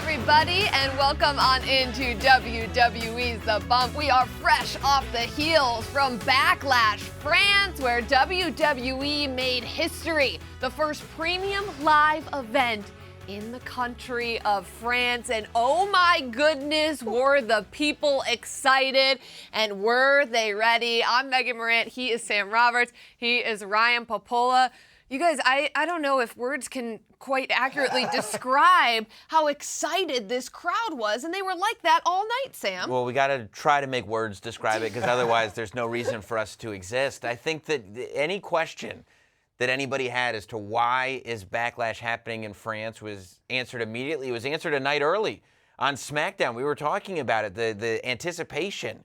everybody, and welcome on into WWE's The Bump. We are fresh off the heels from Backlash France, where WWE made history. The first premium live event in the country of France. And oh my goodness, were the people excited and were they ready? I'm Megan Morant. He is Sam Roberts. He is Ryan Popola. You guys, I don't know if words can quite accurately describe how excited this crowd was, and they were like that all night, Sam. Well, we got to try to make words describe it, because otherwise there's no reason for us to exist. I think that any question that anybody had as to why is Backlash happening in France was answered immediately. It was answered a night early on SmackDown. We were talking about it, the anticipation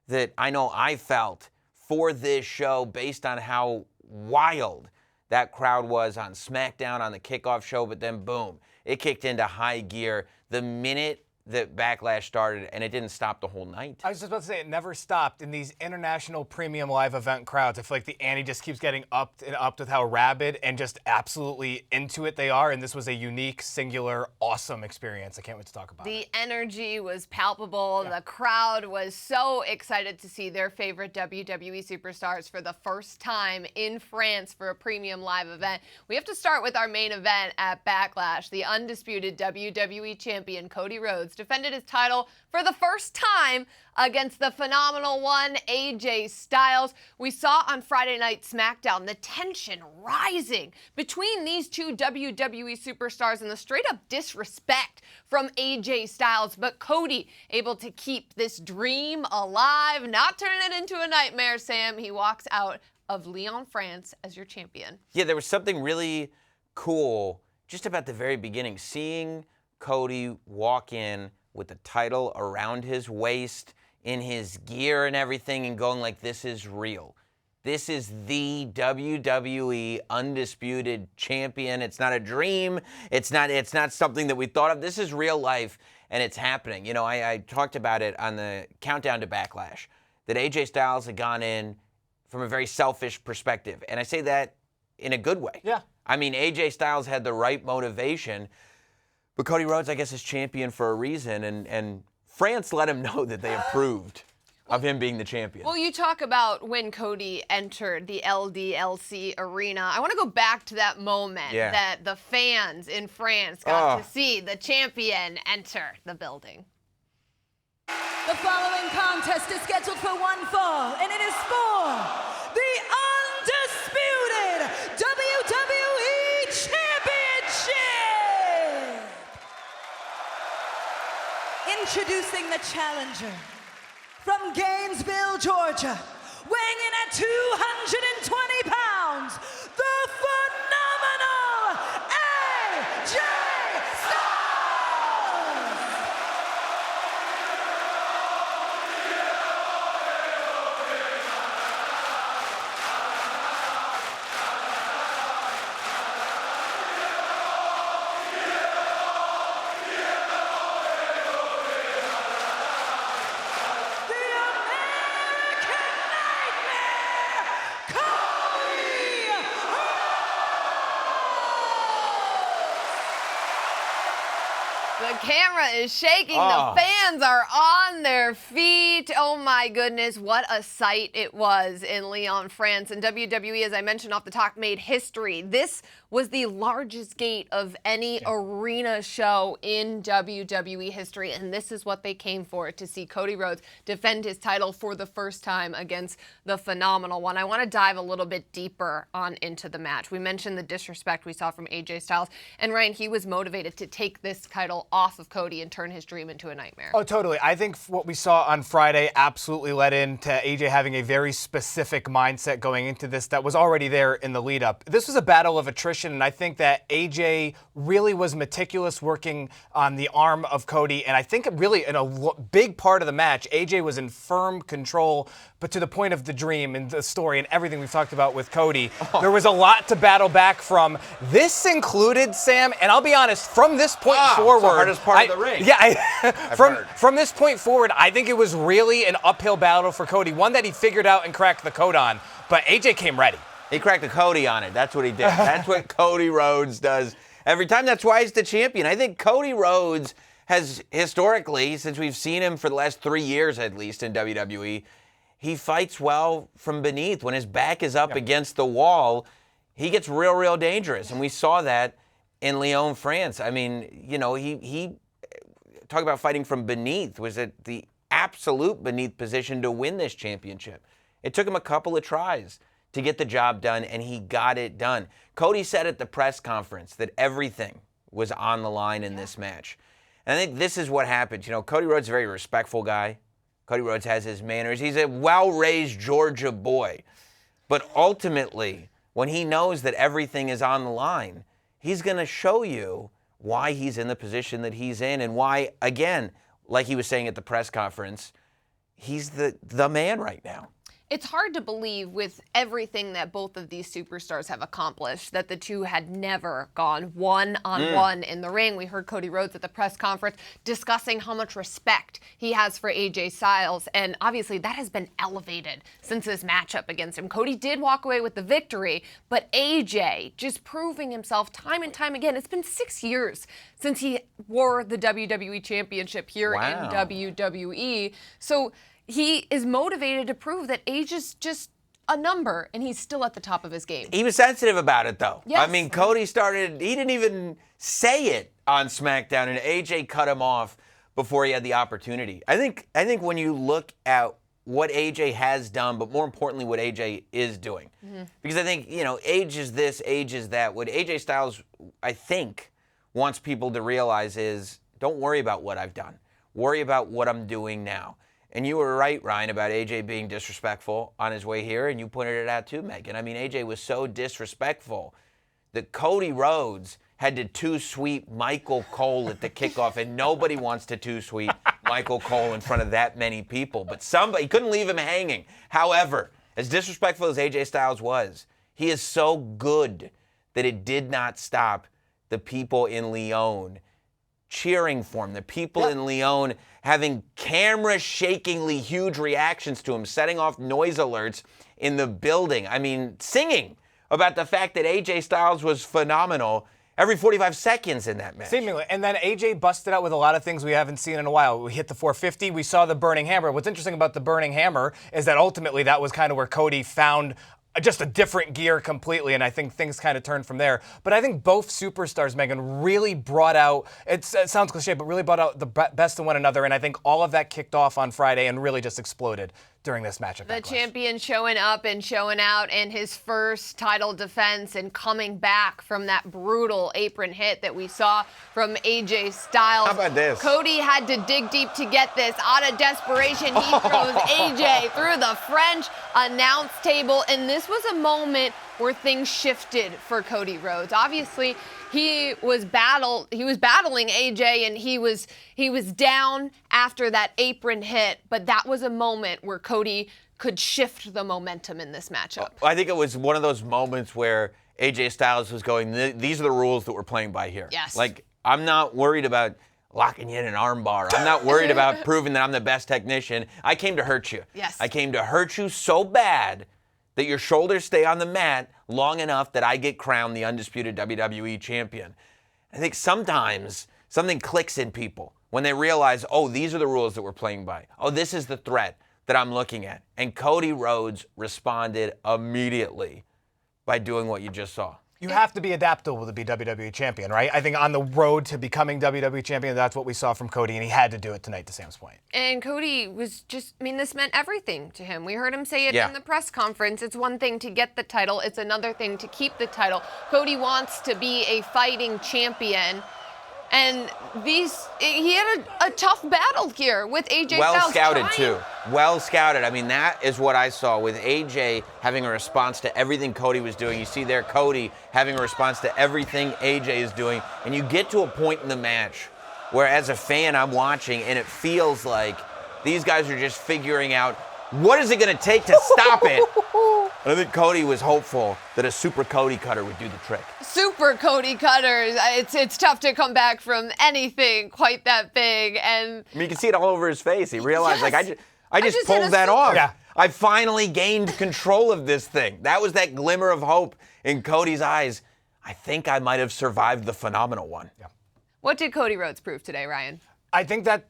that I know I felt for this show based on how wild that crowd was on SmackDown on the kickoff show, but then boom, it kicked into high gear the minute that Backlash started, and it didn't stop the whole night. I was just about to say, it never stopped in these international premium live event crowds. I feel like the ante just keeps getting upped and upped with how rabid and just absolutely into it they are, and this was a unique, singular, awesome experience. I can't wait to talk about it. The energy was palpable. Yeah. The crowd was so excited to see their favorite WWE superstars for the first time in France for a premium live event. We have to start with our main event at Backlash. The undisputed WWE champion, Cody Rhodes, defended his title for the first time against the phenomenal one, AJ Styles. We saw on Friday Night SmackDown the tension rising between these two WWE superstars and the straight-up disrespect from AJ Styles, but Cody able to keep this dream alive, not turn it into a nightmare, Sam. He walks out of Lyon, France as your champion. Yeah, there was something really cool just about the very beginning, seeing Cody walk in with the title around his waist, in his gear and everything, and going like, this is real. This is the WWE undisputed champion. It's not a dream. It's not something that we thought of. This is real life, and it's happening. You know, I talked about it on the countdown to Backlash, that AJ Styles had gone in from a very selfish perspective, and I say that in a good way. Yeah. I mean, AJ Styles had the right motivation, but Cody Rhodes, I guess, is champion for a reason, and France let him know that they approved of him being the champion. Well, you talk about when Cody entered the LDLC arena. I want to go back to that moment that the fans in France got to see the champion enter the building. The following contest is scheduled for one fall, and it is for the undisputed WWE Championship! Introducing the challenger from Gainesville, Georgia, weighing in at 220 pounds, the phenomenal AJ Styles! The camera is shaking. The fans are on their feet. Oh my goodness, what a sight it was in Lyon, France. And WWE, as I mentioned off the top, made history. This was the largest gate of any arena show in WWE history, and this is what they came for, to see Cody Rhodes defend his title for the first time against the phenomenal one. I want to dive a little bit deeper on into the match. We mentioned the disrespect we saw from AJ Styles, and Ryan, he was motivated to take this title off of Cody and turn his dream into a nightmare. Oh, totally. I think what we saw on Friday absolutely led into AJ having a very specific mindset going into this that was already there in the lead up. This was a battle of attrition, and I think that AJ really was meticulous working on the arm of Cody, and I think really in a big part of the match, AJ was in firm control, but to the point of the dream and the story and everything we've talked about with Cody, there was a lot to battle back from. This included, Sam, and I'll be honest, from this point forward, it's the hardest part of the ring. Yeah, from this point forward, I think it was really an uphill battle for Cody, one that he figured out and cracked the code on, but AJ came ready. He cracked the Cody on it. That's what he did. That's what Cody Rhodes does every time. That's why he's the champion. I think Cody Rhodes has historically, since we've seen him for the last 3 years at least in WWE, he fights well from beneath. When his back is up against the wall, he gets real, real dangerous. And we saw that in Lyon, France. I mean, you know, he talk about fighting from beneath, was at the absolute beneath position to win this championship. It took him a couple of tries to get the job done, and he got it done. Cody said at the press conference that everything was on the line in this match. And I think this is what happened. You know, Cody Rhodes is a very respectful guy. Cody Rhodes has his manners. He's a well-raised Georgia boy. But ultimately, when he knows that everything is on the line, he's going to show you why he's in the position that he's in and why, again, like he was saying at the press conference, he's the man right now. It's hard to believe with everything that both of these superstars have accomplished that the two had never gone one-on-one in the ring. We heard Cody Rhodes at the press conference discussing how much respect he has for AJ Styles, and obviously that has been elevated since this matchup against him. Cody did walk away with the victory, but AJ just proving himself time and time again. It's been 6 years since he wore the WWE Championship here in WWE. So he is motivated to prove that age is just a number, and he's still at the top of his game. He was sensitive about it, though. Yes. I mean, Cody started, he didn't even say it on SmackDown, and AJ cut him off before he had the opportunity. I think when you look at what AJ has done, but more importantly, what AJ is doing, because I think, you know, age is this, age is that. What AJ Styles, I think, wants people to realize is, don't worry about what I've done. Worry about what I'm doing now. And you were right, Ryan, about AJ being disrespectful on his way here, and you pointed it out too, Megan. I mean, AJ was so disrespectful that Cody Rhodes had to two-sweep Michael Cole at the kickoff, and nobody wants to two-sweep Michael Cole in front of that many people. But somebody couldn't leave him hanging. However, as disrespectful as AJ Styles was, he is so good that it did not stop the people in Lyon cheering for him, the people in Lyon having camera-shakingly huge reactions to him, setting off noise alerts in the building. I mean, singing about the fact that AJ Styles was phenomenal every 45 seconds in that match. Seemingly. And then AJ busted out with a lot of things we haven't seen in a while. We hit the 450. We saw the Burning Hammer. What's interesting about the Burning Hammer is that ultimately that was kind of where Cody found just a different gear completely, and I think things kind of turned from there. But I think both superstars, Megan, really brought out, it sounds cliche, but really brought out the best in one another, and I think all of that kicked off on Friday and really just exploded during this matchup. The champion showing up and showing out in his first title defense and coming back from that brutal apron hit that we saw from AJ Styles. How about this? Cody had to dig deep to get this. Out of desperation, he throws AJ through the French announce table, and this was a moment where things shifted for Cody Rhodes. Obviously, he was battling AJ, and he was down after that apron hit, but that was a moment where Cody could shift the momentum in this matchup. I think it was one of those moments where AJ Styles was going, these are the rules that we're playing by here. Yes. Like, I'm not worried about locking you in an armbar. I'm not worried about proving that I'm the best technician. I came to hurt you. Yes. I came to hurt you so bad that your shoulders stay on the mat long enough that I get crowned the undisputed WWE champion. I think sometimes something clicks in people when they realize, oh, these are the rules that we're playing by. Oh, this is the threat that I'm looking at. And Cody Rhodes responded immediately by doing what you just saw. You have to be adaptable to be WWE champion, right? I think on the road to becoming WWE champion, that's what we saw from Cody, and he had to do it tonight, to Sam's point. And Cody was just, I mean, this meant everything to him. We heard him say it in the press conference. It's one thing to get the title. It's another thing to keep the title. Cody wants to be a fighting champion. And he had a tough battle here with AJ Styles. Well scouted, too. Well scouted. I mean, that is what I saw with AJ having a response to everything Cody was doing. You see there Cody having a response to everything AJ is doing. And you get to a point in the match where, as a fan, I'm watching, and it feels like these guys are just figuring out what is it going to take to stop it. And I think Cody was hopeful that a Super Cody Cutter would do the trick. Super Cody Cutters. It's tough to come back from anything quite that big. And I mean, you can see it all over his face. He realized, yes. like, I just just hit pulled a that super. off. Yeah. I finally gained control of this thing. That was that glimmer of hope in Cody's eyes. I think I might have survived the phenomenal one. Yeah. what did Cody Rhodes prove today, Ryan? I think that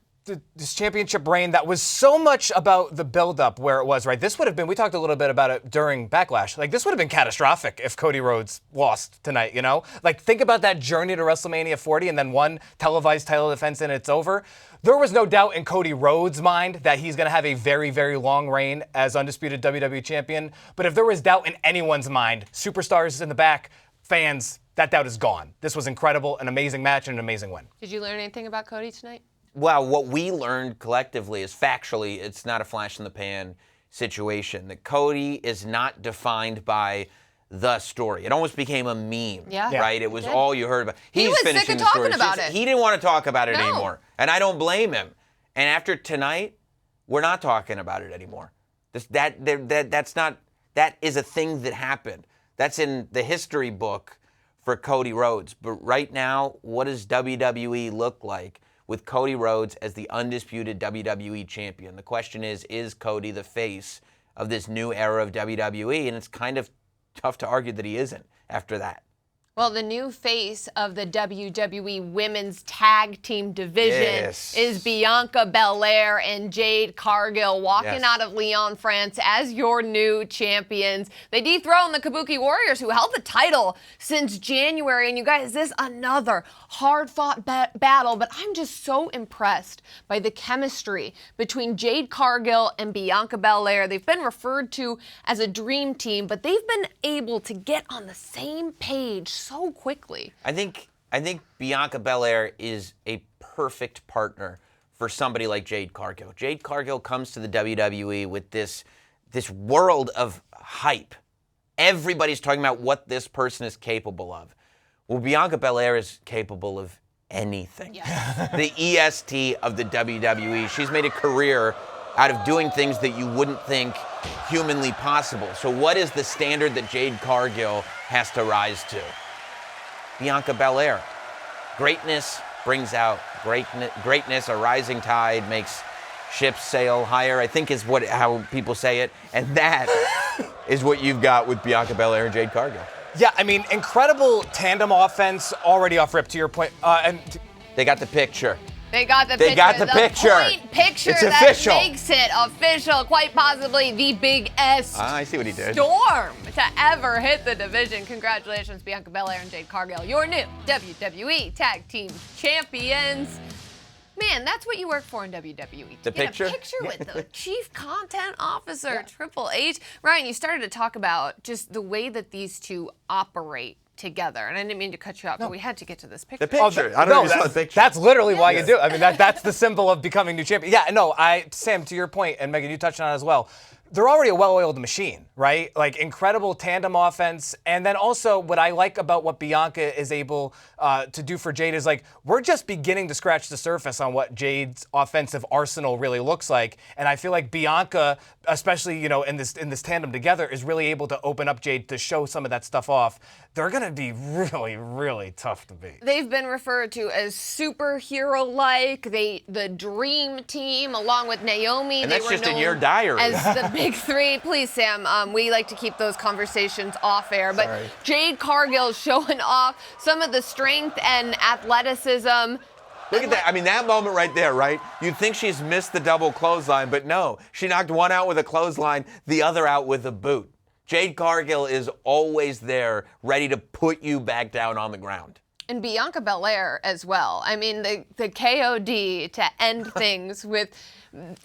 this championship reign that was so much about the build-up where it was, right? This would have been, we talked a little bit about it during Backlash, like this would have been catastrophic if Cody Rhodes lost tonight, you know? Like think about that journey to WrestleMania 40 and then one televised title defense and it's over. There was no doubt in Cody Rhodes' mind that he's going to have a very, very long reign as undisputed WWE champion. But if there was doubt in anyone's mind, superstars in the back, fans, that doubt is gone. This was incredible, an amazing match and an amazing win. Did you learn anything about Cody tonight? Well, what we learned collectively is factually, it's not a flash in the pan situation. That Cody is not defined by the story. It almost became a meme, Yeah. right? It was all you heard about. He's was sick finishing of the talking story. about it. He didn't want to talk about it No. anymore, and I don't blame him. And after tonight, we're not talking about it anymore. That is a thing that happened. That's in the history book for Cody Rhodes. But right now, what does WWE look like with Cody Rhodes as the undisputed WWE champion? The question is Cody the face of this new era of WWE? And it's kind of tough to argue that he isn't after that. Well, the new face of the WWE Women's Tag Team Division Yes. is Bianca Belair and Jade Cargill walking Yes. out of Lyon, France as your new champions. They dethroned the Kabuki Warriors, who held the title since January. And you guys, this is another hard-fought battle, but I'm just so impressed by the chemistry between Jade Cargill and Bianca Belair. They've been referred to as a dream team, but they've been able to get on the same page so quickly. I think Bianca Belair is a perfect partner for somebody like Jade Cargill. Jade Cargill comes to the WWE with this world of hype. Everybody's talking about what this person is capable of. Well, Bianca Belair is capable of anything. Yes. The EST of the WWE. She's made a career out of doing things that you wouldn't think humanly possible. So what is the standard that Jade Cargill has to rise to? Bianca Belair. Greatness brings out greatness. A rising tide makes ships sail higher, I think is how people say it. And that is what you've got with Bianca Belair and Jade Cargill. Yeah, I mean, incredible tandem offense already off rip to your point. They got the picture. They got the They picture. got the picture. Point picture It's that official. makes it official, quite possibly the biggest I see what he did. storm to ever hit the division. Congratulations, Bianca Belair and Jade Cargill, your new WWE Tag Team Champions. Man, that's what you work for in WWE. The Get picture? a picture with the Chief Content Officer, Triple H. Ryan, you started to talk about just the way that these two operate together. And I didn't mean to cut you off, but we had to get to this picture. The picture. I don't know if you saw the picture. That's literally why you do it. I mean, that's the symbol of becoming new champion. Yeah, no, Sam, to your point, and Megan, you touched on it as well. They're already a well-oiled machine, right? Like incredible tandem offense. And then also what I like about what Bianca is able to do for Jade is like, we're just beginning to scratch the surface on what Jade's offensive arsenal really looks like. And I feel like Bianca, especially, you know, in this tandem together, is really able to open up Jade to show some of that stuff off. They're going to be really, really tough to beat. They've been referred to as superhero-like, the dream team, along with Naomi. And they that's were just in known your diary. As the big three. Please, Sam, we like to keep those conversations off air. But Sorry. Jade Cargill showing off some of the strength and athleticism. Look at that. I mean, that moment right there, right? You'd think she's missed the double clothesline, but no. She knocked one out with a clothesline, the other out with a boot. Jade Cargill is always there, ready to put you back down on the ground. And Bianca Belair as well. I mean, the KOD to end things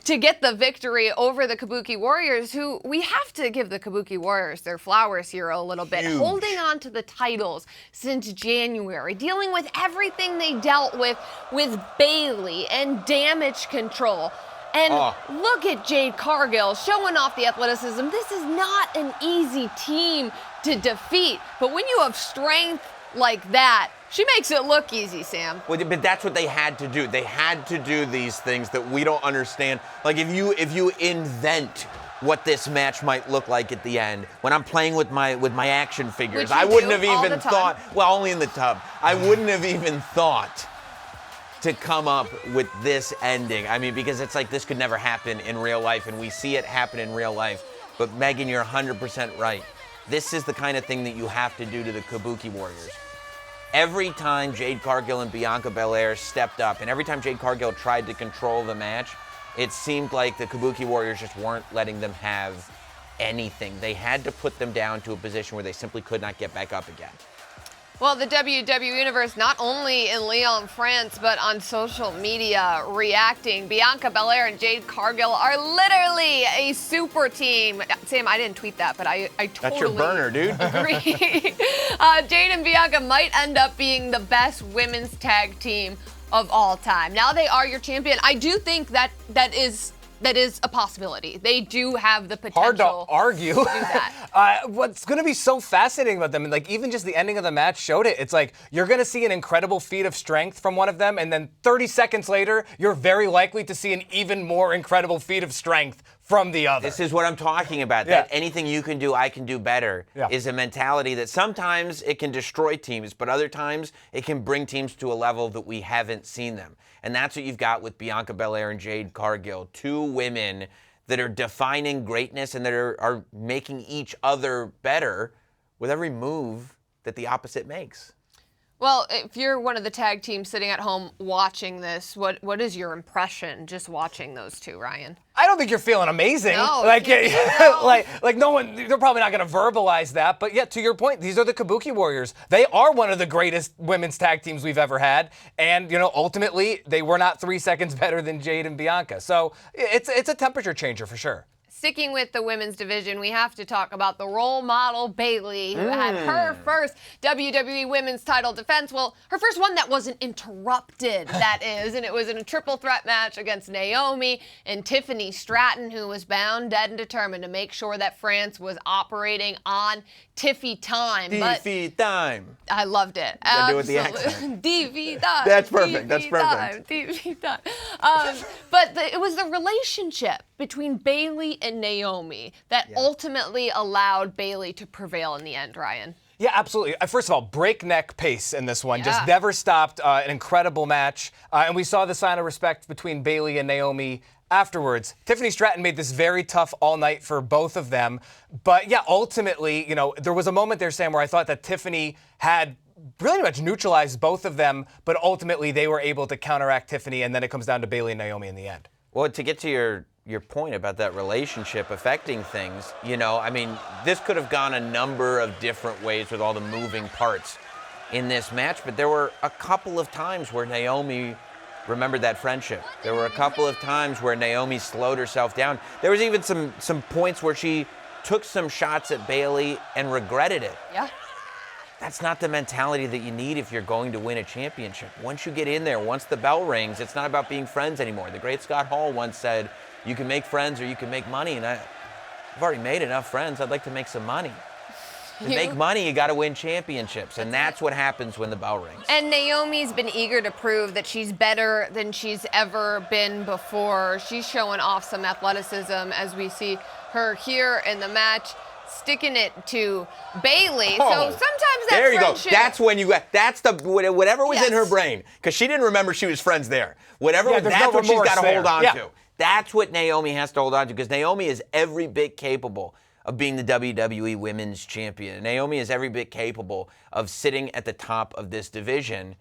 to get the victory over the Kabuki Warriors, who we have to give the Kabuki Warriors their flowers here a little bit. Huge. Holding on to the titles since January, dealing with everything they dealt with Bayley and Damage Control. And look at Jade Cargill showing off the athleticism. This is not an easy team to defeat, but when you have strength like that, she makes it look easy, Sam. Well, but that's what they had to do. They had to do these things that we don't understand. Like if you invent what this match might look like at the end, when I'm playing with my action figures, Which you I wouldn't do have all even the time. thought. Well, only in the tub. I wouldn't have even thought to come up with this ending. I mean, because it's like this could never happen in real life, and we see it happen in real life. But Megan, you're 100% right. This is the kind of thing that you have to do to the Kabuki Warriors. every time Jade Cargill and Bianca Belair stepped up, and every time Jade Cargill tried to control the match, it seemed like the Kabuki Warriors just weren't letting them have anything. They had to put them down to a position where they simply could not get back up again. Well, the WWE Universe, not only in Lyon, France, but on social media, reacting. Bianca Belair and Jade Cargill are literally a super team. Sam, I didn't tweet that, but I totally That's your burner, dude. agree. Jade and Bianca might end up being the best women's tag team of all time. Now they are your champion. I do think that is a possibility. They do have the potential. Hard to argue. To do that. What's going to be so fascinating about them, and like even just the ending of the match showed it. It's like you're going to see an incredible feat of strength from one of them, and then 30 seconds later, you're very likely to see an even more incredible feat of strength from the other. This is what I'm talking about. Yeah. That anything you can do, I can do better is a mentality that sometimes it can destroy teams, but other times it can bring teams to a level that we haven't seen them. And that's what you've got with Bianca Belair and Jade Cargill, two women that are defining greatness and that are making each other better with every move that the opposite makes. Well, if you're one of the tag teams sitting at home watching this, what is your impression just watching those two, Ryan? I don't think you're feeling amazing. No, like, no. like no one, they're probably not going to verbalize that. But yeah, to your point, these are the Kabuki Warriors. They are one of the greatest women's tag teams we've ever had. And, ultimately, they were not 3 seconds better than Jade and Bianca. So it's a temperature changer for sure. Sticking with the women's division, we have to talk about the role model Bayley, who had her first WWE women's title defense. Well, her first one that wasn't interrupted, that is. And it was in a triple threat match against Naomi and Tiffany Stratton, who was bound, dead, and determined to make sure that France was operating on Tiffy time. Tiffy time. I loved it. You gotta do it with the accent. Tiffy time. That's perfect. That's Tiffy perfect. time, Tiffy time. But it was the relationship between Bayley and Naomi that ultimately allowed Bayley to prevail in the end, Ryan. Yeah, absolutely. First of all, breakneck pace in this one. Yeah. Just never stopped. An incredible match. And we saw the sign of respect between Bayley and Naomi afterwards. Tiffany Stratton made this very tough all night for both of them. But yeah, ultimately, there was a moment there, Sam, where I thought that Tiffany had pretty much neutralized both of them, but ultimately they were able to counteract Tiffany, and then it comes down to Bayley and Naomi in the end. Well, to get to your point about that relationship affecting things, this could have gone a number of different ways with all the moving parts in this match, but there were a couple of times where Naomi remembered that friendship. There were a couple of times where Naomi slowed herself down. There was even some points where she took some shots at Bayley and regretted it. Yeah. That's not the mentality that you need if you're going to win a championship. Once you get in there, once the bell rings, it's not about being friends anymore. The great Scott Hall once said, you can make friends or you can make money, and I've already made enough friends. I'd like to make some money. To make money, you got to win championships, and that's what happens when the bell rings. And Naomi's been eager to prove that she's better than she's ever been before. She's showing off some athleticism as we see her here in the match, sticking it to Bayley. So sometimes that there you friendship, go. That's when whatever was in her Yes. brain, because she didn't remember she was friends there. Whatever, Yeah, there's that's no what she's got to remorse hold on there. to. That's what Naomi has to hold on to, because Naomi is every bit capable of being the WWE Women's Champion. Naomi is every bit capable of sitting at the top of this division.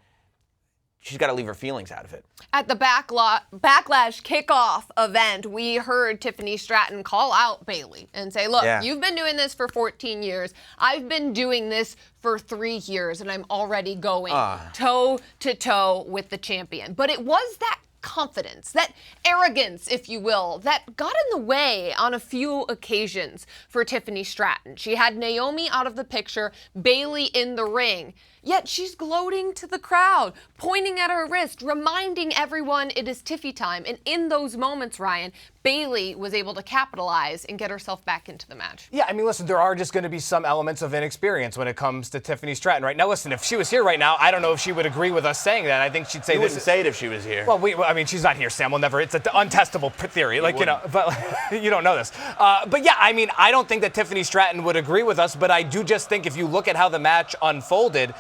She's got to leave her feelings out of it. At the Backlash kickoff event, we heard Tiffany Stratton call out Bayley and say, look, you've been doing this for 14 years. I've been doing this for 3 years, and I'm already going toe-to-toe with the champion. But it was that confidence, that arrogance, if you will, that got in the way on a few occasions for Tiffany Stratton. She had Naomi out of the picture, Bayley in the ring, yet she's gloating to the crowd, pointing at her wrist, reminding everyone it is Tiffy time. And in those moments, Ryan, Bayley was able to capitalize and get herself back into the match. Yeah, I mean, listen, there are just going to be some elements of inexperience when it comes to Tiffany Stratton, right? Now, listen, if she was here right now, I don't know if she would agree with us saying that. I think she'd say You wouldn't say it if she was here. Well, I mean, she's not here, Sam. We'll never. It's an untestable theory, like but you don't know this. But yeah, I mean, I don't think that Tiffany Stratton would agree with us, but I do just think if you look at how the match unfolded,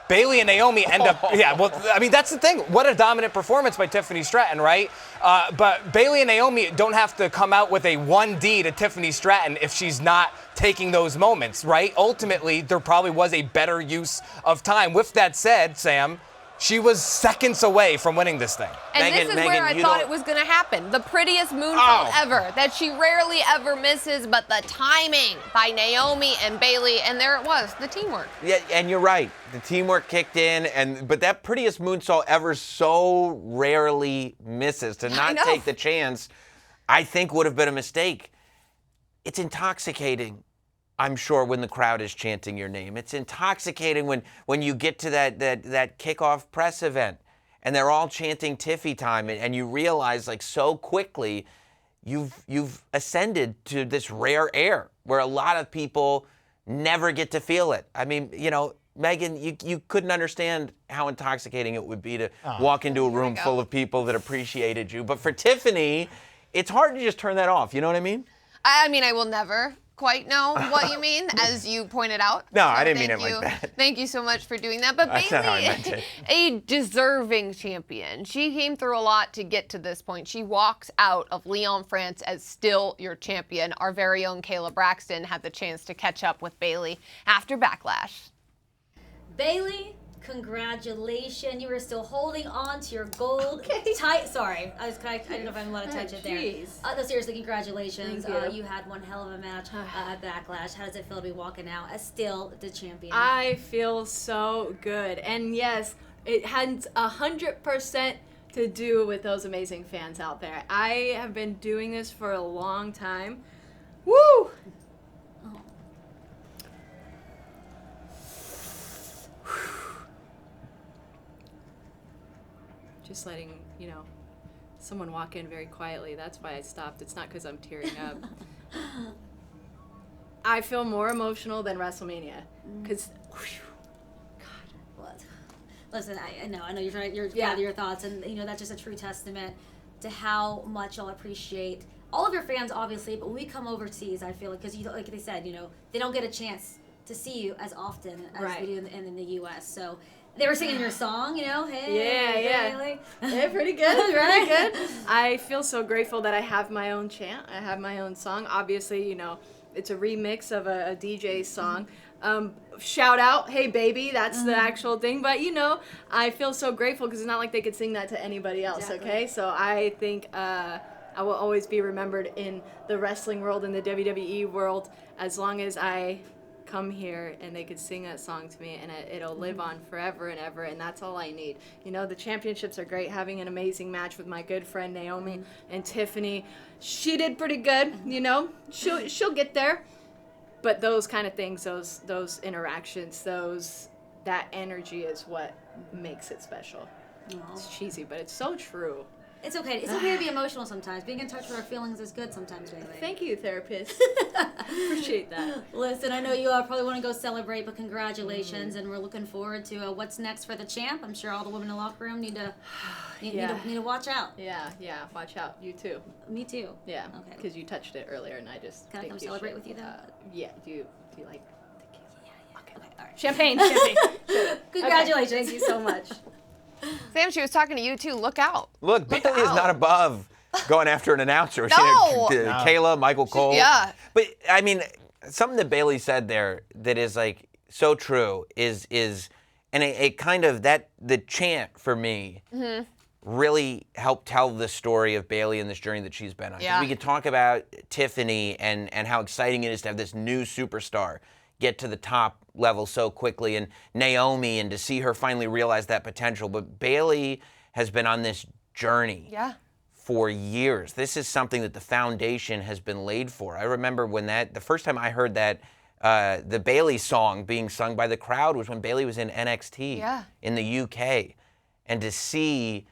Bayley and Naomi end up. Yeah, well, I mean, that's the thing. What a dominant performance by Tiffany Stratton, right? But Bayley and Naomi don't have to come out with a 1D to Tiffany Stratton if she's not taking those moments, right? Ultimately, there probably was a better use of time. With that said, Sam, she was seconds away from winning this thing. And this is where I thought it was going to happen. The prettiest moonsault ever that she rarely ever misses, but the timing by Naomi and Bayley, and there it was, the teamwork. Yeah, and you're right. The teamwork kicked in, but that prettiest moonsault ever so rarely misses. To not take the chance, I think would have been a mistake. It's intoxicating, I'm sure, when the crowd is chanting your name. It's intoxicating when you get to that kickoff press event and they're all chanting Tiffy time and you realize like so quickly you've ascended to this rare air where a lot of people never get to feel it. I mean, Megan, you couldn't understand how intoxicating it would be to walk into a room full of people that appreciated you. But for Tiffany, it's hard to just turn that off. You know what I mean? I mean, I will never quite know what you mean, as you pointed out. No, I didn't mean it like that. Thank you so much for doing that. But That's not how I meant Bayley, it. a deserving champion. She came through a lot to get to this point. She walks out of Lyon, France as still your champion. Our very own Kayla Braxton had the chance to catch up with Bayley after Backlash. Bayley, congratulations. You were still holding on to your gold Sorry, I didn't know if I'm allowed to touch it there. No, seriously, congratulations. You had one hell of a match at Backlash. How does it feel to be walking out as still the champion? I feel so good. And yes, it had 100% to do with those amazing fans out there. I have been doing this for a long time. Woo! Just letting, someone walk in very quietly. That's why I stopped. It's not because I'm tearing up. I feel more emotional than WrestleMania. Because, God. Listen, I know you're trying, you're proud of your thoughts, and that's just a true testament to how much y'all appreciate all of your fans, obviously. But when we come overseas, I feel because like they said, they don't get a chance to see you as often as we do in the U.S. So. They were singing your song, hey. Yeah, pretty good, right? Pretty good. I feel so grateful that I have my own chant. I have my own song. Obviously, it's a remix of a DJ song. Shout out, hey baby, that's the actual thing. But, I feel so grateful because it's not like they could sing that to anybody else, okay? So I think I will always be remembered in the wrestling world, in the WWE world, as long as I come here and they could sing that song to me, and it'll live on forever and ever, and that's all I need. The championships are great. Having an amazing match with my good friend Naomi and Tiffany, she did pretty good. She'll get there, but those kind of things, those interactions, that energy is what makes it special. It's cheesy, but it's so true. It's okay. It's okay to be emotional sometimes. Being in touch with our feelings is good sometimes, Bayley. Thank you, therapist. Appreciate that. Listen, I know you all probably want to go celebrate, but congratulations, and we're looking forward to what's next for the champ. I'm sure all the women in the locker room need to watch out. Yeah, watch out. You too. Me too. Yeah. Okay. Because you touched it earlier, and I just Can I come celebrate with you then? Yeah. Do you like tequila? Yeah. Okay. All right. Champagne. Congratulations. Okay, thank you so much. Sam, she was talking to you too. Look out. Look, Bayley is not above going after an announcer. No. Kayla, Michael Cole. Yeah. But I mean, something that Bayley said there that is like so true is and it kind of the chant for me really helped tell the story of Bayley and this journey that she's been on. 'Cause Yeah. we could talk about Tiffany and how exciting it is to have this new superstar get to the top level so quickly, and Naomi, and to see her finally realize that potential. But Bayley has been on this journey for years. This is something that the foundation has been laid for. I remember when the first time I heard that the Bayley song being sung by the crowd was when Bayley was in NXT in the UK. And to see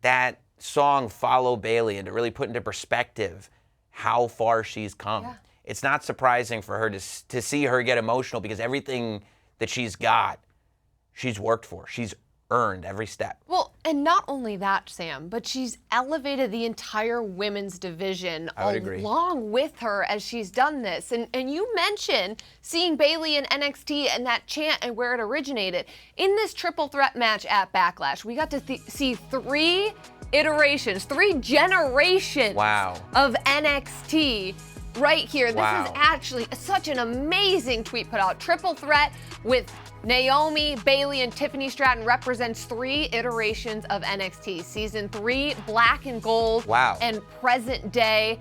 that song follow Bayley and to really put into perspective how far she's come. Yeah. It's not surprising for her to see her get emotional because everything that she's got, she's worked for. She's earned every step. Well, and not only that, Sam, but she's elevated the entire women's division I would agree. along with her as she's done this. And you mentioned seeing Bayley in NXT and that chant and where it originated. In this triple threat match at Backlash, we got to see 3 iterations, 3 generations Wow. of NXT right here. This Wow. is actually such an amazing tweet put out. Triple threat with Naomi, Bayley, and Tiffany Stratton represents 3 iterations of NXT. Season 3, black and gold, Wow. and present day.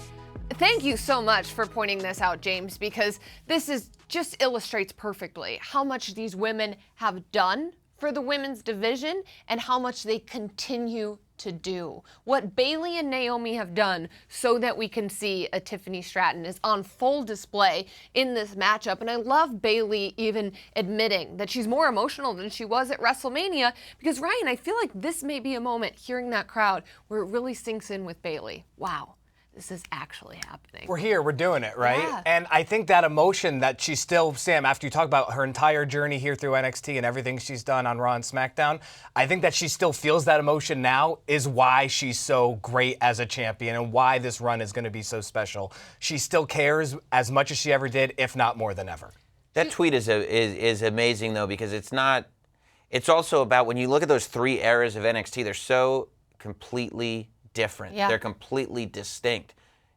Thank you so much for pointing this out, James, because this is just illustrates perfectly how much these women have done for the women's division and how much they continue to do. What Bayley and Naomi have done so that we can see a Tiffany Stratton is on full display in this matchup. And I love Bayley even admitting that she's more emotional than she was at WrestleMania, because Ryan, I feel like this may be a moment hearing that crowd where it really sinks in with Bayley. Wow. This is actually happening. We're here, we're doing it, right? Yeah. And I think that emotion that she's still, Sam, after you talk about her entire journey here through NXT and everything she's done on Raw and SmackDown, I think that she still feels that emotion now is why she's so great as a champion and why this run is going to be so special. She still cares as much as she ever did, if not more than ever. That tweet is amazing, though, because it's also about when you look at those 3 eras of NXT, they're so completely different. Yeah. They're completely distinct.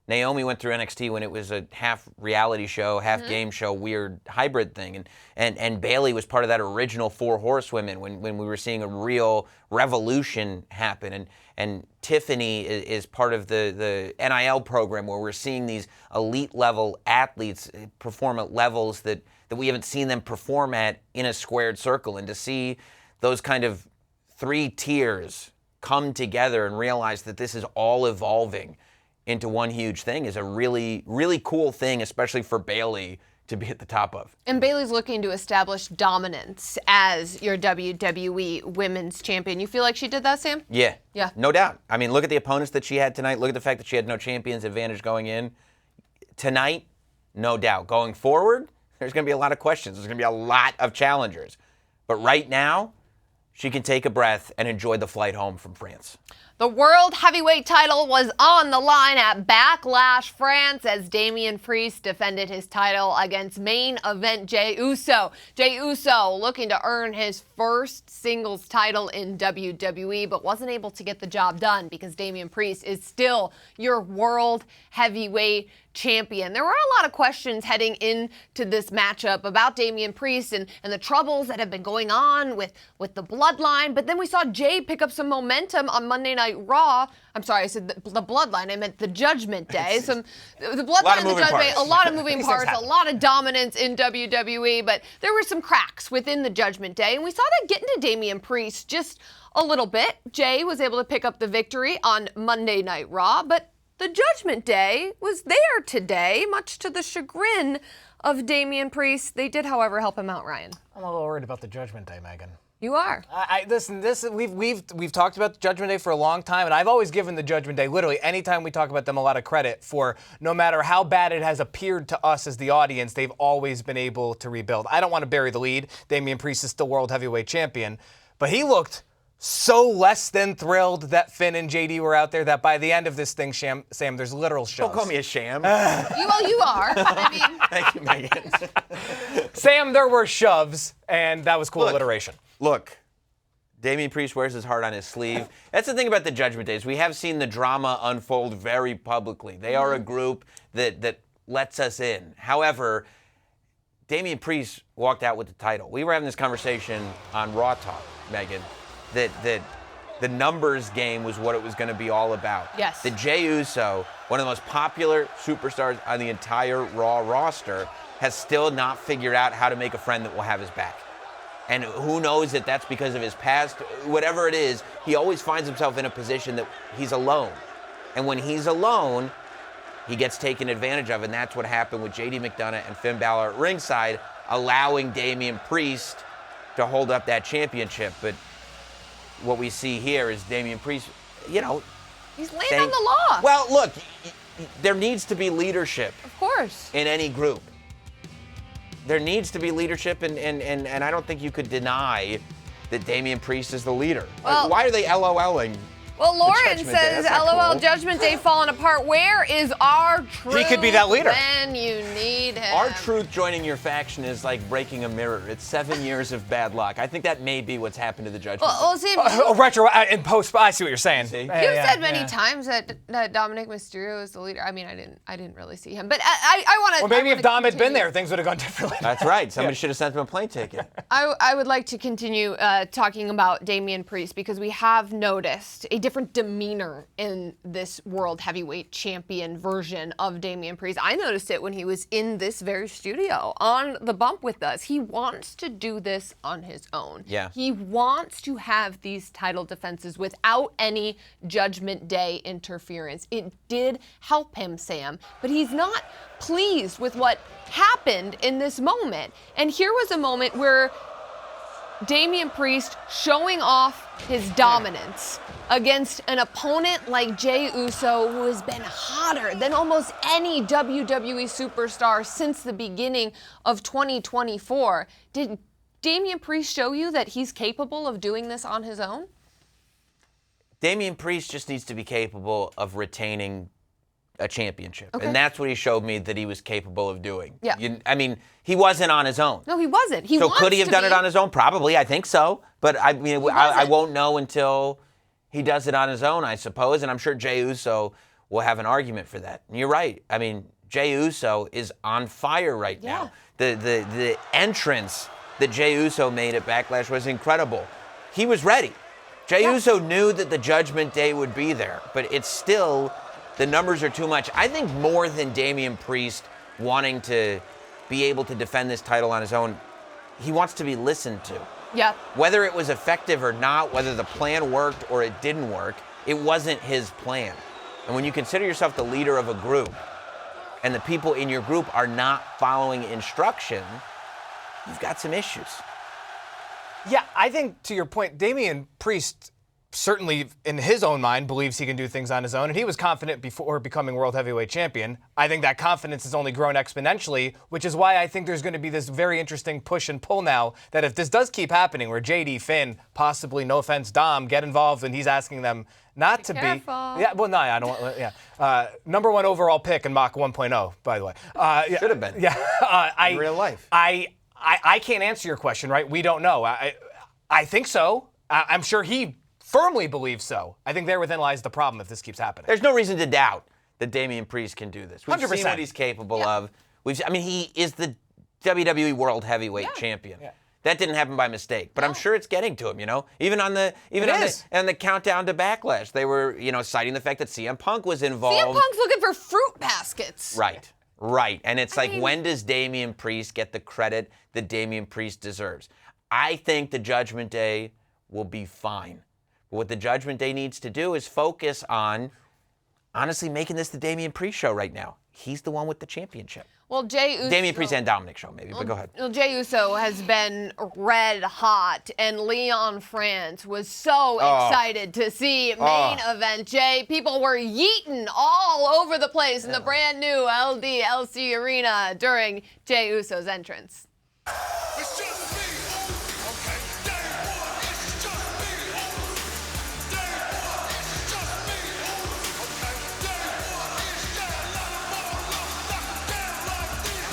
Naomi went through NXT when it was a half reality show, half game show, weird hybrid thing. And Bayley was part of that original 4 horsewomen when we were seeing a real revolution happen. And Tiffany is part of the NIL program where we're seeing these elite level athletes perform at levels that we haven't seen them perform at in a squared circle. And to see those kind of 3 tiers come together and realize that this is all evolving into one huge thing is a really, really cool thing, especially for Bayley to be at the top of. And Bayley's looking to establish dominance as your WWE Women's Champion. You feel like she did that, Sam? Yeah. Yeah. No doubt. I mean, look at the opponents that she had tonight. Look at the fact that she had no champion's advantage going in. Tonight, no doubt. Going forward, there's going to be a lot of questions. There's going to be a lot of challengers. But right now, she can take a breath and enjoy the flight home from France. The World Heavyweight title was on the line at Backlash France as Damian Priest defended his title against main event Jey Uso. Jey Uso looking to earn his first singles title in WWE, but wasn't able to get the job done because Damian Priest is still your World Heavyweight champion. There were a lot of questions heading into this matchup about Damian Priest and the troubles that have been going on with the Bloodline, but then we saw Jey pick up some momentum on Monday Night Raw. I'm sorry, I said the Bloodline. I meant the Judgment Day. The Bloodline and the Judgment Day, a lot of moving parts, a lot of dominance in WWE, but there were some cracks within the Judgment Day, and we saw that get into Damian Priest just a little bit. Jey was able to pick up the victory on Monday Night Raw, but the Judgment Day was there today, much to the chagrin of Damian Priest. They did, however, help him out, Ryan. I'm a little worried about the Judgment Day, Megan. You are. Listen, we've talked about the Judgment Day for a long time, and I've always given the Judgment Day, literally, anytime we talk about them, a lot of credit for no matter how bad it has appeared to us as the audience, they've always been able to rebuild. I don't want to bury the lead. Damian Priest is still World Heavyweight Champion, but he looked so less than thrilled that Finn and JD were out there that by the end of this thing, Sam, there's literal shoves. Don't call me a sham. You are. I mean, Thank you, Megan. Sam, there were shoves, and that was cool alliteration. Look, Damian Priest wears his heart on his sleeve. That's the thing about the Judgment Days. We have seen the drama unfold very publicly. They are a group that lets us in. However, Damian Priest walked out with the title. We were having this conversation on Raw Talk, Megan, that the numbers game was what it was going to be all about. Yes. That Jey Uso, one of the most popular superstars on the entire Raw roster, has still not figured out how to make a friend that will have his back. And who knows that that's because of his past, whatever it is, he always finds himself in a position that he's alone. And when he's alone, he gets taken advantage of, and that's what happened with JD McDonough and Finn Balor at ringside, allowing Damian Priest to hold up that championship. But what we see here is Damian Priest, he's laying on the law. Well, look, there needs to be leadership Of course. in any group. There needs to be leadership, and I don't think you could deny that Damian Priest is the leader. Well- Why are they LOLing? Well, Lauren Judgment Day, says, that's not LOL, cool. Judgment Day falling apart. Where is R-Truth? He could be that leader. When you need him. R-Truth joining your faction is like breaking a mirror. It's 7 years of bad luck. I think that may be what's happened to the Judgment Day. Well, see, Retro in post. I see what you're saying. See? you've said many times that Dominic Mysterio is the leader. I mean, I didn't really see him, but I want to. Well, maybe if Dom had been there, things would have gone differently. That's right. Somebody should have sent him a plane ticket. I would like to continue talking about Damian Priest because we have noticed a different demeanor in this World Heavyweight Champion version of Damian Priest. I noticed it when he was in this very studio on the bump with us. He wants to do this on his own. Yeah. He wants to have these title defenses without any Judgment Day interference. It did help him, Sam, but he's not pleased with what happened in this moment. And here was a moment where Damian Priest showing off his dominance against an opponent like Jey Uso, who has been hotter than almost any WWE superstar since the beginning of 2024. Did Damian Priest show you that he's capable of doing this on his own? Damian Priest just needs to be capable of retaining a championship. Okay. And that's what he showed me that he was capable of doing. Yeah. I mean, he wasn't on his own. No, he wasn't. He So wants could he have to done be. it on his own? Probably. I think so. But I mean, I wasn't. won't know until he does it on his own, I suppose. And I'm sure Jey Uso will have an argument for that. And you're right. I mean, Jey Uso is on fire right now. The entrance that Jey Uso made at Backlash was incredible. He was ready. Jey Uso knew that the Judgment Day would be there, but it's still, the numbers are too much. I think more than Damian Priest wanting to be able to defend this title on his own, he wants to be listened to. Yeah. Whether it was effective or not, whether the plan worked or it didn't work, it wasn't his plan. And when you consider yourself the leader of a group and the people in your group are not following instruction, you've got some issues. Yeah, I think to your point, Damian Priest certainly in his own mind believes he can do things on his own, and he was confident before becoming World Heavyweight Champion. I think that confidence has only grown exponentially, which is why I think there's going to be this very interesting push and pull now that if this does keep happening, where JD, Finn, possibly, no offense, Dom, get involved, and he's asking them not to careful. be. Yeah, well, no, I don't want. Yeah, number one overall pick in Mach 1.0, by the way. Should have been. Yeah, In real life. I can't answer your question, right? We don't know. I think so. I'm sure he firmly believes so. I think there within lies the problem if this keeps happening. There's no reason to doubt that Damian Priest can do this. We've 100%. seen what he's capable of. I mean, he is the WWE World Heavyweight Champion. Yeah. That didn't happen by mistake, but I'm sure it's getting to him. You know, even on the countdown to Backlash, they were citing the fact that CM Punk was involved. CM Punk's looking for fruit baskets. Right. And it's like, mean- when does Damian Priest get the credit that Damian Priest deserves? I think the Judgment Day will be fine. What the Judgment Day needs to do is focus on, honestly, making this the Damian Priest show right now. He's the one with the championship. Well, Jey Uso. Damian Priest and Dominic show, maybe, but go ahead. Well, Jey Uso has been red hot, and Leon France was so excited to see main event Jey. People were yeeting all over the place in the brand new LDLC arena during Jey Uso's entrance. It's just me. Okay. Day one, it's just me. Day one, it's just me. Okay. Day one, it's just a lot of motherfuckers knock down like this.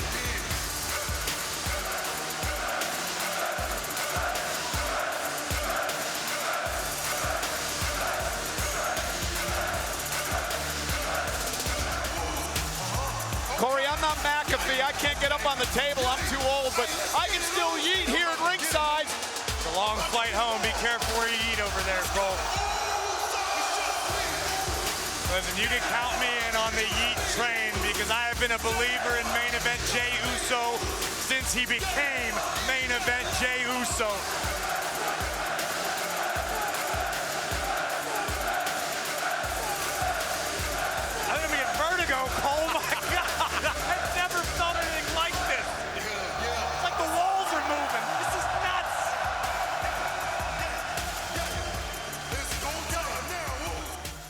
Corey, I'm not McAfee. I can't get up on the table. I'm too old, but I can still yeet here at ringside. It's a long flight home. Be careful where you eat over there, Cole. Listen, you can count me in on the yeet train because I have been a believer in main event Jey Uso since he became main event Jey Uso. I'm gonna be in vertigo, Cole. My God, I've never felt anything like this. It's like the walls are moving. This is nuts.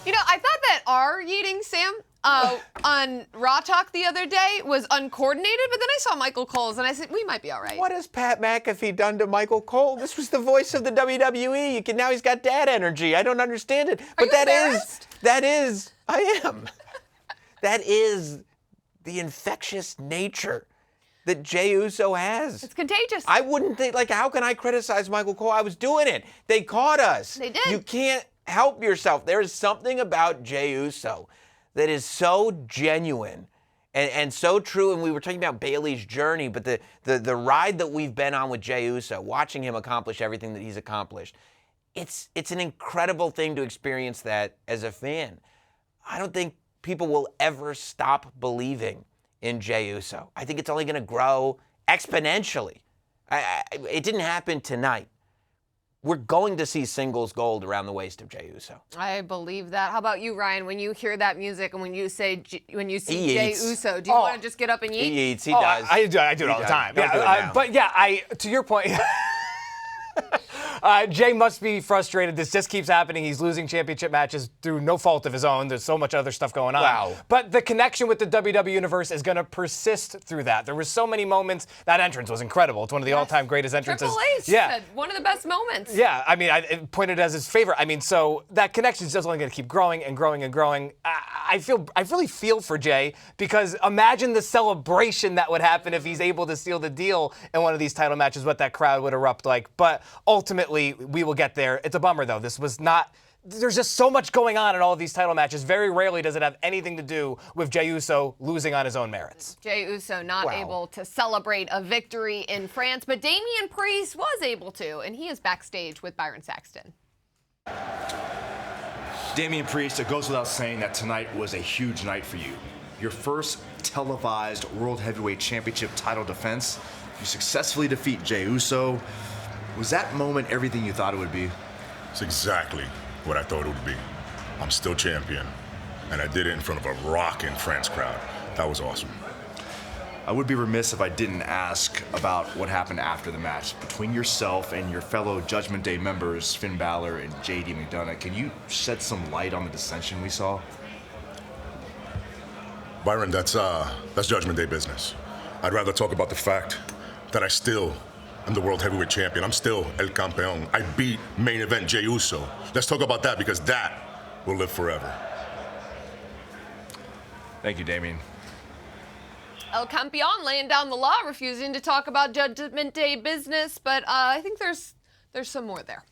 You know, I thought that our yeeting, Sam, on on Raw Talk the other day was uncoordinated, but then I saw Michael Cole's and I said, we might be all right. What has Pat McAfee done to Michael Cole? This was the voice of the WWE. Now he's got dad energy. I don't understand it. But you embarrassed? I am. That is the infectious nature that Jey Uso has. It's contagious. I wouldn't think, how can I criticize Michael Cole? I was doing it. They caught us. They did. You can't help yourself. There is something about Jey Uso that is so genuine and so true. And we were talking about Bayley's journey, but the ride that we've been on with Jey Uso, watching him accomplish everything that he's accomplished, it's an incredible thing to experience that as a fan. I don't think people will ever stop believing in Jey Uso. I think it's only going to grow exponentially. It didn't happen tonight. We're going to see singles gold around the waist of Jey Uso. I believe that. How about you, Ryan? When you hear that music and when you see He Jey eats. Uso, do you want to just get up and eat? He eats. He does. I do it all the does. time. Don't do it now. But yeah, to your point, Jey must be frustrated. This just keeps happening. He's losing championship matches through no fault of his own. There's so much other stuff going on. Wow. But the connection with the WWE Universe is going to persist through that. There were so many moments. That entrance was incredible. It's one of the all-time greatest entrances. Triple H Yeah. said one of the best moments. Yeah, I mean, I pointed as his favorite. I mean, so that connection is just only going to keep growing and growing and growing. I really feel for Jey, because imagine the celebration that would happen if he's able to seal the deal in one of these title matches, what that crowd would erupt like. But ultimately, we will get there. It's a bummer, though. This was not. There's just so much going on in all of these title matches. Very rarely does it have anything to do with Jey Uso losing on his own merits. Jey Uso not able to celebrate a victory in France, but Damian Priest was able to, and he is backstage with Byron Saxton. Damian Priest, it goes without saying that tonight was a huge night for you. Your first televised World Heavyweight Championship title defense. You successfully defeat Jey Uso. Was that moment everything you thought it would be? It's exactly what I thought it would be. I'm still champion, and I did it in front of a rocking France crowd. That was awesome. I would be remiss if I didn't ask about what happened after the match. Between yourself and your fellow Judgment Day members, Finn Balor and JD McDonough, can you shed some light on the dissension we saw? Byron, that's Judgment Day business. I'd rather talk about the fact that I still am the World Heavyweight Champion. I'm still El Campeón. I beat main event Jey Uso. Let's talk about that, because that will live forever. Thank you, Damian. El Campeón laying down the law, refusing to talk about Judgment Day business, but I think there's some more there.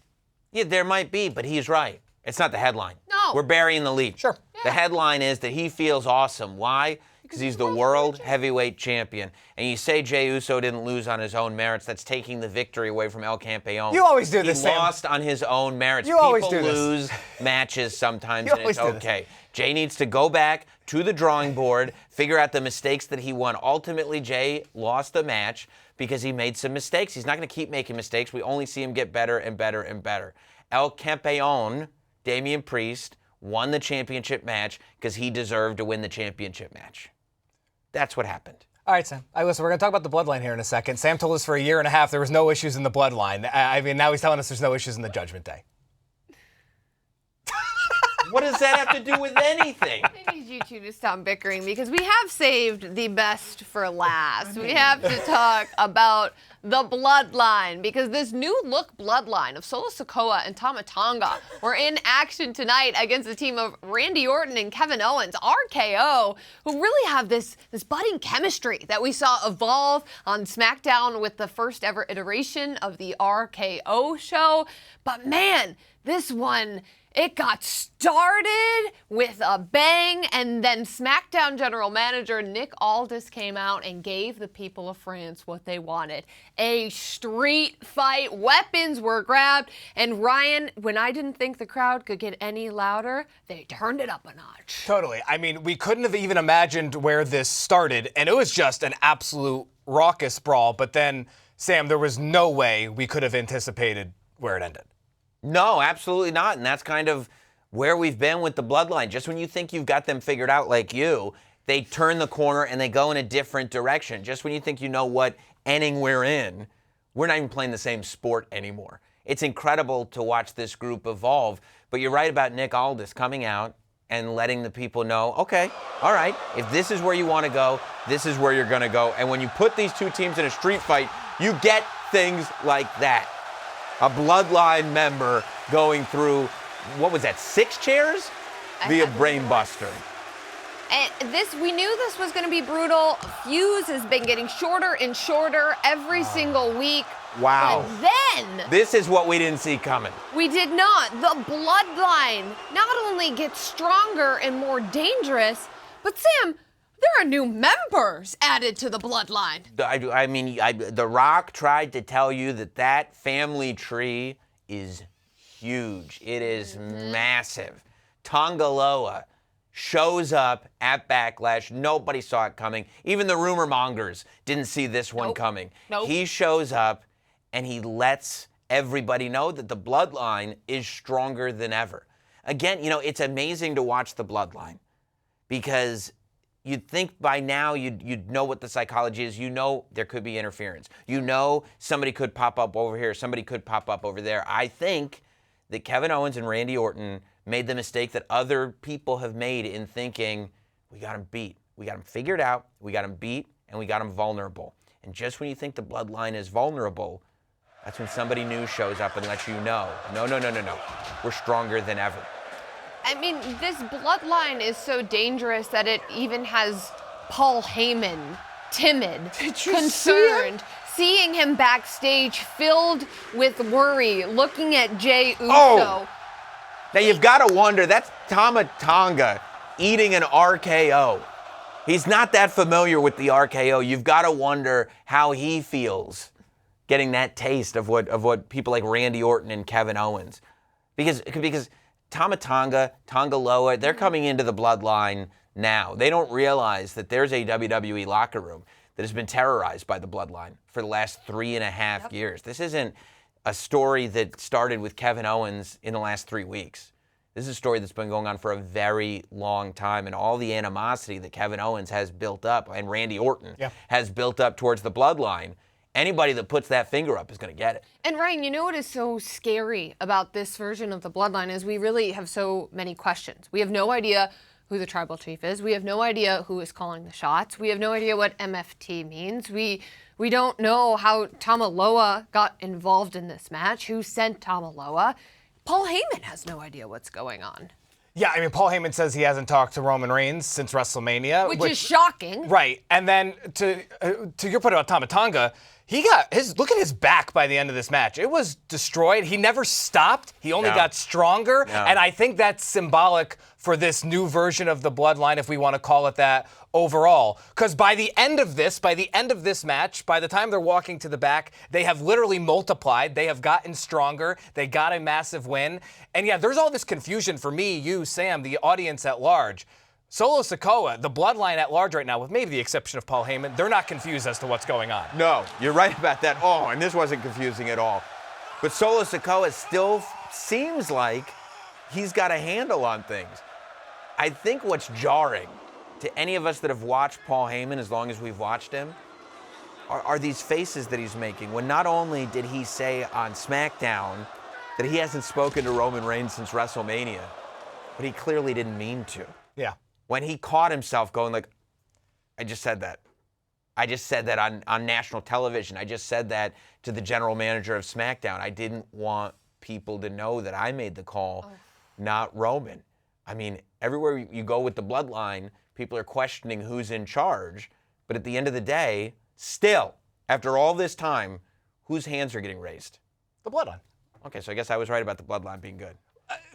Yeah, there might be, but he's right. It's not the headline. No. We're burying the lead. Sure. The headline is that he feels awesome. Why? Because he's the World Heavyweight Champion. And you say Jey Uso didn't lose on his own merits. That's taking the victory away from El Campeón. You always do this, He Sam. lost on his own merits. You always People do this. lose matches sometimes, You and it's always do this. okay. Jey needs to go back to the drawing board, figure out the mistakes that he won. Ultimately, Jey lost the match because he made some mistakes. He's not going to keep making mistakes. We only see him get better and better and better. El Campeón, Damian Priest, won the championship match because he deserved to win the championship match. That's what happened. All right, Sam. Listen, we're going to talk about the bloodline here in a second. Sam told us for a year and a half there was no issues in the bloodline. I mean, now he's telling us there's no issues in the Judgment Day. What does that have to do with anything? I need you two to stop bickering because we have saved the best for last. We have to talk about the bloodline because this new look bloodline of Solo Sikoa and Tama Tonga were in action tonight against the team of Randy Orton and Kevin Owens, RKO, who really have this budding chemistry that we saw evolve on SmackDown with the first ever iteration of the RKO show. But man, this one, it got started with a bang, and then SmackDown General Manager Nick Aldis came out and gave the people of France what they wanted. A street fight. Weapons were grabbed, and Ryan, when I didn't think the crowd could get any louder, they turned it up a notch. Totally. I mean, we couldn't have even imagined where this started, and it was just an absolute raucous brawl. But then, Sam, there was no way we could have anticipated where it ended. No, absolutely not. And that's kind of where we've been with the bloodline. Just when you think you've got them figured out like you, they turn the corner and they go in a different direction. Just when you think you know what inning we're in, we're not even playing the same sport anymore. It's incredible to watch this group evolve. But you're right about Nick Aldis coming out and letting the people know, okay, all right, if this is where you want to go, this is where you're going to go. And when you put these two teams in a street fight, you get things like that. A Bloodline member going through, what was that, 6 chairs? Via Brainbuster. And we knew this was going to be brutal. Fuse has been getting shorter and shorter every single week. Wow. But then This is what we didn't see coming. we did not. The Bloodline not only gets stronger and more dangerous, but Sam, there are new members added to the Bloodline. The Rock tried to tell you that family tree is huge. It is massive. Tonga Loa shows up at Backlash. Nobody saw it coming. Even the rumor mongers didn't see this one coming. Nope. He shows up and he lets everybody know that the Bloodline is stronger than ever. Again, it's amazing to watch the Bloodline because you'd think by now you'd know what the psychology is. You know there could be interference. You know somebody could pop up over here. Somebody could pop up over there. I think that Kevin Owens and Randy Orton made the mistake that other people have made in thinking, we got him beat. We got him figured out. We got him beat. And we got him vulnerable. And just when you think the Bloodline is vulnerable, that's when somebody new shows up and lets you know, no. We're stronger than ever. I mean, this Bloodline is so dangerous that it even has Paul Heyman timid, concerned, seeing him backstage filled with worry, looking at Jey Uso. Oh. Now you've got to wonder, that's Tama Tonga eating an RKO. He's not that familiar with the RKO. You've got to wonder how he feels getting that taste of what people like Randy Orton and Kevin Owens. Because Tama Tonga, Tonga Loa, they're coming into the Bloodline now. They don't realize that there's a WWE locker room that has been terrorized by the Bloodline for the last 3.5 years. This isn't a story that started with Kevin Owens in the last 3 weeks. This is a story that's been going on for a very long time, and all the animosity that Kevin Owens has built up and Randy Orton has built up towards the Bloodline, anybody that puts that finger up is going to get it. And Ryan, you know what is so scary about this version of the Bloodline is we really have so many questions. We have no idea who the tribal chief is. We have no idea who is calling the shots. We have no idea what MFT means. We don't know how Tama Loa got involved in this match, who sent Tama Loa. Paul Heyman has no idea what's going on. Yeah, I mean, Paul Heyman says he hasn't talked to Roman Reigns since WrestleMania. Which is shocking. Right. And then to your point about Tama Tonga, he got look at his back by the end of this match. It was destroyed. He never stopped. He only got stronger. Yeah. And I think that's symbolic for this new version of the Bloodline, if we want to call it that, overall. Because by the end of this match, by the time they're walking to the back, they have literally multiplied. They have gotten stronger. They got a massive win. And yeah, there's all this confusion for me, you, Sam, the audience at large. Solo Sikoa, the Bloodline at large right now, with maybe the exception of Paul Heyman, they're not confused as to what's going on. No, you're right about that. Oh, and this wasn't confusing at all. But Solo Sikoa still seems like he's got a handle on things. I think what's jarring to any of us that have watched Paul Heyman as long as we've watched him are these faces that he's making. When not only did he say on SmackDown that he hasn't spoken to Roman Reigns since WrestleMania, but he clearly didn't mean to. Yeah. When he caught himself going like, I just said that. I just said that on national television. I just said that to the general manager of SmackDown. I didn't want people to know that I made the call, not Roman. I mean, everywhere you go with the Bloodline, people are questioning who's in charge. But at the end of the day, still, after all this time, whose hands are getting raised? The Bloodline. Okay, so I guess I was right about the Bloodline being good.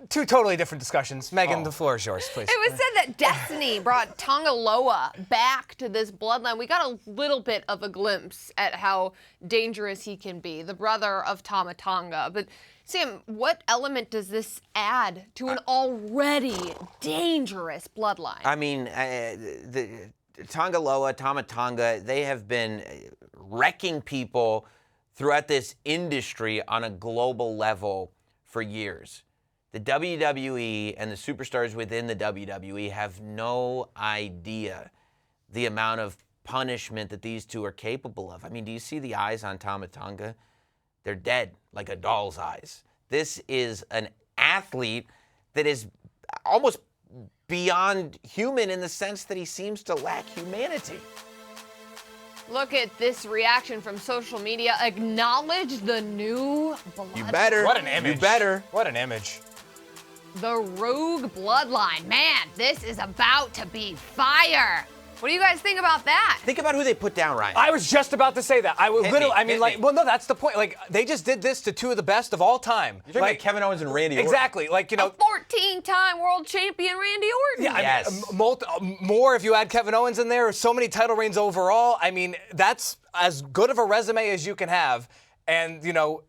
Two totally different discussions. Megan, the floor is yours, please. It was said that Destiny brought Tonga Loa back to this Bloodline. We got a little bit of a glimpse at how dangerous he can be, the brother of Tama Tonga. But Sam, what element does this add to an already dangerous Bloodline? I mean, the Tonga Loa, Tama Tonga, they have been wrecking people throughout this industry on a global level for years. The WWE and the superstars within the WWE have no idea the amount of punishment that these two are capable of. I mean, do you see the eyes on Tama Tonga? They're dead, like a doll's eyes. This is an athlete that is almost beyond human in the sense that he seems to lack humanity. Look at this reaction from social media. Acknowledge the new bloodline. You better. What an image. You better. What an image. The Rogue Bloodline. Man, this is about to be fire. What do you guys think about that? Think about who they put down, Ryan. I was just about to say that. I would Hit literally. me, I mean, hit like, me. well, no, that's the point. Like, they just did this to two of the best of all time. You're talking like, about Kevin Owens and Randy Orton. exactly. Like, you know. A 14-time world champion Randy Orton. Yeah, Yes. I mean, more if you add Kevin Owens in there. So many title reigns overall. I mean, that's as good of a resume as you can have. And, you know,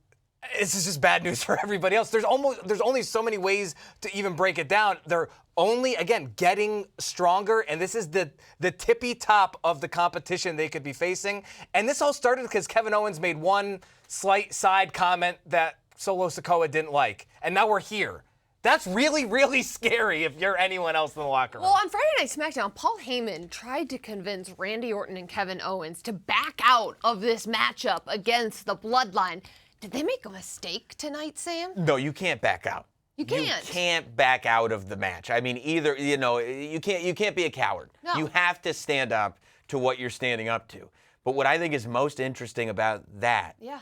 this is just bad news for everybody else. There's only so many ways to even break it down. They're only, again, getting stronger, and this is the tippy top of the competition they could be facing. And this all started because Kevin Owens made one slight side comment that Solo Sikoa didn't like. And now we're here. That's really, really scary if you're anyone else in the locker room. Well, on Friday Night SmackDown, Paul Heyman tried to convince Randy Orton and Kevin Owens to back out of this matchup against the Bloodline. Did they make a mistake tonight, Sam? No, you can't back out. You can't. You can't back out of the match. I mean, either, you know, you can't be a coward. No. You have to stand up to what you're standing up to. But what I think is most interesting about that Yeah.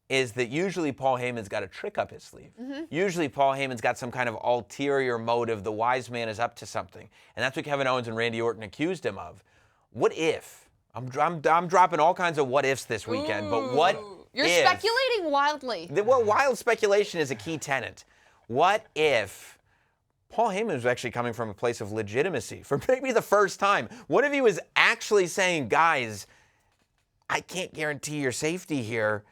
is that usually Paul Heyman's got a trick up his sleeve. Mm-hmm. Usually Paul Heyman's got some kind of ulterior motive. The wise man is up to something. And that's what Kevin Owens and Randy Orton accused him of. What if? I'm dropping all kinds of what ifs this weekend, but what You're if? speculating wildly. Well, wild speculation is a key tenet. What if Paul Heyman was actually coming from a place of legitimacy for maybe the first time? What if he was actually saying, guys, I can't guarantee your safety here.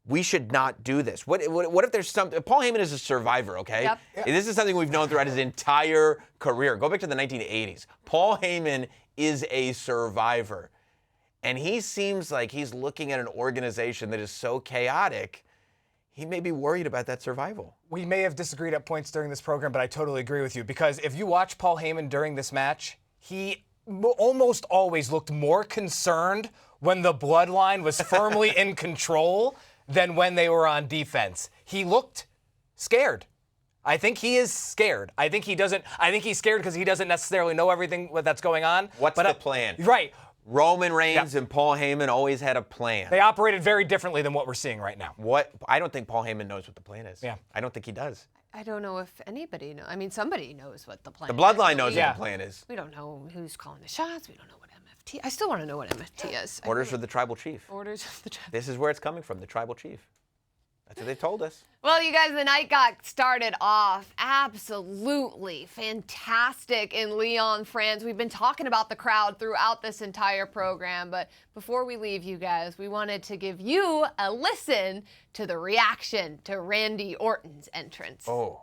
We should not do this. What if there's something? Paul Heyman is a survivor, okay? Yep. This is something we've known throughout his entire career. Go back to the 1980s. Paul Heyman is a survivor. And he seems like he's looking at an organization that is so chaotic, he may be worried about that survival. We may have disagreed at points during this program, but I totally agree with you. Because if you watch Paul Heyman during this match, he almost always looked more concerned when the Bloodline was firmly in control than when they were on defense. He looked scared. I think he is scared. I think he's scared because he doesn't necessarily know everything that's going on. What's the plan? Right. Roman Reigns and Paul Heyman always had a plan. They operated very differently than what we're seeing right now. I don't think Paul Heyman knows what the plan is. Yeah. I don't think he does. I don't know if anybody knows. I mean, somebody knows what the plan The is. Bloodline knows Yeah. what the plan is. We don't know who's calling the shots. We don't know what MFT. I still want to know what MFT is. Orders for the tribal chief. Orders of the tribal. This is where it's coming from, the tribal chief. That's what they told us. Well, you guys, the night got started off absolutely fantastic in Lyon, France. We've been talking about the crowd throughout this entire program, but before we leave you guys, we wanted to give you a listen to the reaction to Randy Orton's entrance. Oh.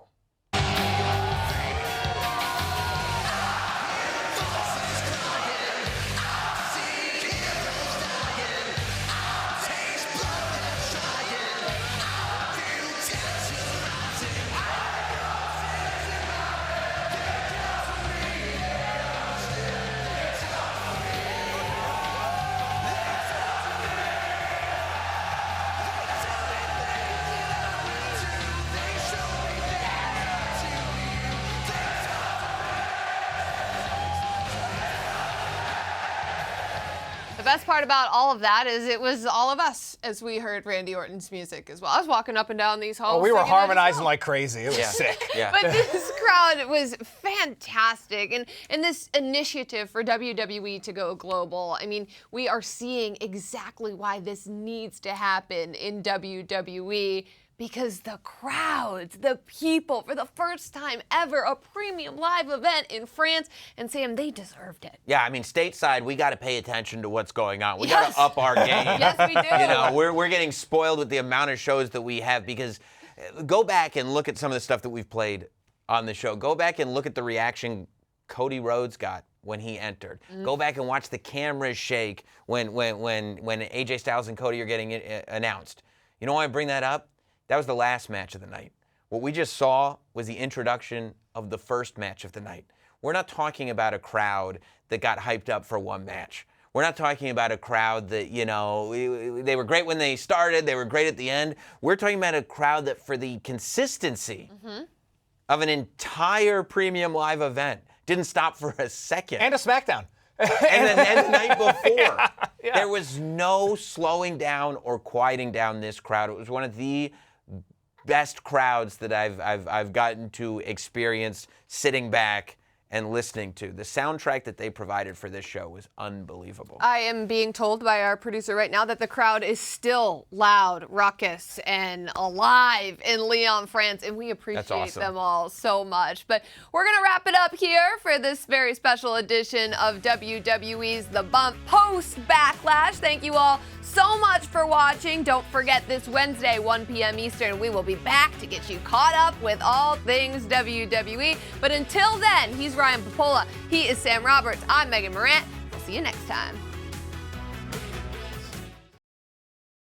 The best part about all of that is it was all of us as we heard Randy Orton's music as well. I was walking up and down these halls. Oh, we were singing it as harmonizing well. like crazy. It was sick. Yeah. But this crowd was fantastic. And this initiative for WWE to go global, I mean, we are seeing exactly why this needs to happen in WWE. Because the crowds, the people, for the first time ever, a premium live event in France. And Sam, they deserved it. Yeah, I mean, stateside, we got to pay attention to what's going on. We Yes. got to up our game. Yes, we do. You know, we're getting spoiled with the amount of shows that we have because go back and look at some of the stuff that we've played on the show. Go back and look at the reaction Cody Rhodes got when he entered. Go back and watch the cameras shake when AJ Styles and Cody are getting announced. You know why I bring that up? That was the last match of the night. What we just saw was the introduction of the first match of the night. We're not talking about a crowd that got hyped up for one match. We're not talking about a crowd that, you know, they were great when they started, they were great at the end. We're talking about a crowd that for the consistency of an entire premium live event didn't stop for a second. And a SmackDown. And the night before, there was no slowing down or quieting down this crowd. It was one of the best crowds that I've gotten to experience sitting back and listening to. The soundtrack that they provided for this show was unbelievable. I am being told by our producer right now that the crowd is still loud, raucous, and alive in Lyon, France, and we appreciate awesome. them all so much. But we're going to wrap it up here for this very special edition of WWE's The Bump post-Backlash. Thank you all so much for watching. Don't forget this Wednesday, 1 p.m. Eastern, we will be back to get you caught up with all things WWE. But until then, he's Ryan Popola. He is Sam Roberts. I'm Megan Morant. We'll see you next time.